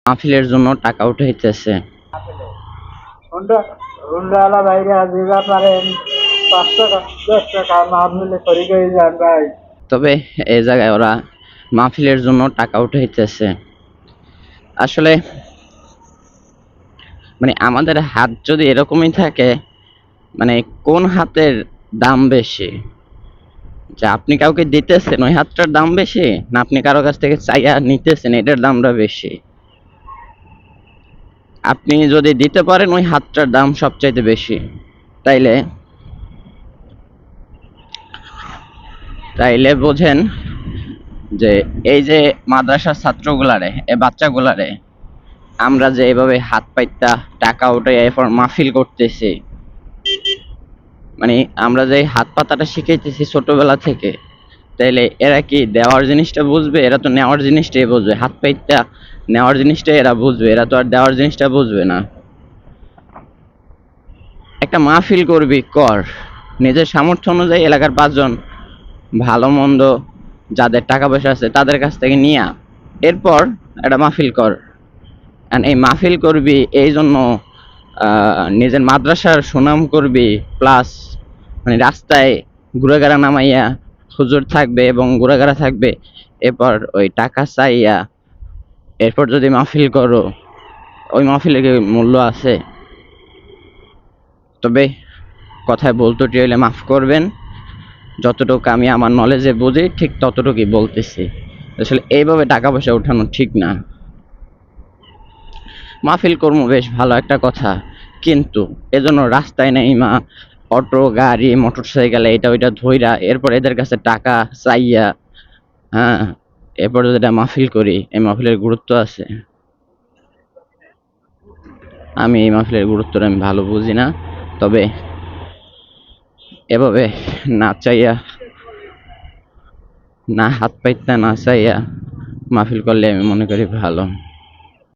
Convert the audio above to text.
মাহফিলের জন্য টাকা উঠাইতেছে। হুন্ডাওয়ালা ভাইরা দিবা পারেন 5 টাকা 10 টাকা মাহফিলে শরীক হয়ে যান ভাই। তবে এই জায়গায় ওরা মাহফিলের জন্য টাকা উঠাইতেছে। আসলে মানে আমাদের হাত যদি এরকমই থাকে, মানে কোন হাতের দাম বেশি? যে আপনি কাউকে দিতেছেন ওই হাতটার দাম বেশি, না আপনি কারো কাছ থেকে চাইয়া নিতেছেন এটার দামটা বেশি? আপনি যদি দিতে পারেন ওই হাতটার দাম সবচাইতে বেশি। তাইলে তাইলে বোঝেন যে এই যে মাদ্রাসার ছাত্রগুলারে, এই বাচ্চাগুলারে আমরা যে এভাবে হাত পাইতা টাকা উঠে এরপর মাহফিল করতেছি, মানে আমরা যে হাত পাতাটা শিখাইতেছি ছোটবেলা থেকে, তাইলে এরা কি দেওয়ার জিনিসটা বুঝবে? এরা তো নেওয়ার জিনিসটাই বুঝবে। হাত পাইতা নেওয়ার জিনিসটাই এরা বুঝবে, এরা তো আর দেওয়ার জিনিসটা বুঝবে না। একটা মাহফিল করবি কর, নিজের সামর্থ্য অনুযায়ী এলাকার 5 জন ভালো মন্দ যাদের টাকা পয়সা আছে তাদের কাছ থেকে নিয়া এরপর একটা মাহফিল কর। এই মাহফিল করবি এই জন্য নিজের মাদ্রাসার সুনাম করবি, প্লাস মানে রাস্তায় ঘুরেগাড়া নামাইয়া হুজুর থাকবে এবং ঘুরেগাড়া থাকবে, এরপর ওই টাকা চাইয়া এরপর যদি মাহফিল করো, ওই মাহফিলের কি মূল্য আছে? তবে কথায় বলতে হলে মাফ করবেন, যতটুকু আমি আমার নলেজে বুঝি ঠিক ততটুকুই বলতেছি। আসলে এইভাবে টাকা পয়সা উঠানো ঠিক না। মাহফিল কর্ম বেশ ভালো একটা কথা, কিন্তু এজন্য রাস্তায় নেইমা অটো গাড়ি মোটর সাইকেল এটা ওইটা ধইরা এরপর এদের কাছে টাকা চাইয়া, হ্যাঁ, এরপর যেটা মাহফিল করি, এই মাহফিলের গুরুত্ব আছে? আমি এই মাহফিলের গুরুত্বটা আমি ভালো বুঝি না। তবে এভাবে না চাইয়া, না হাত পাইতে না চাইয়া মাহফিল করলে আমি মনে করি ভালো।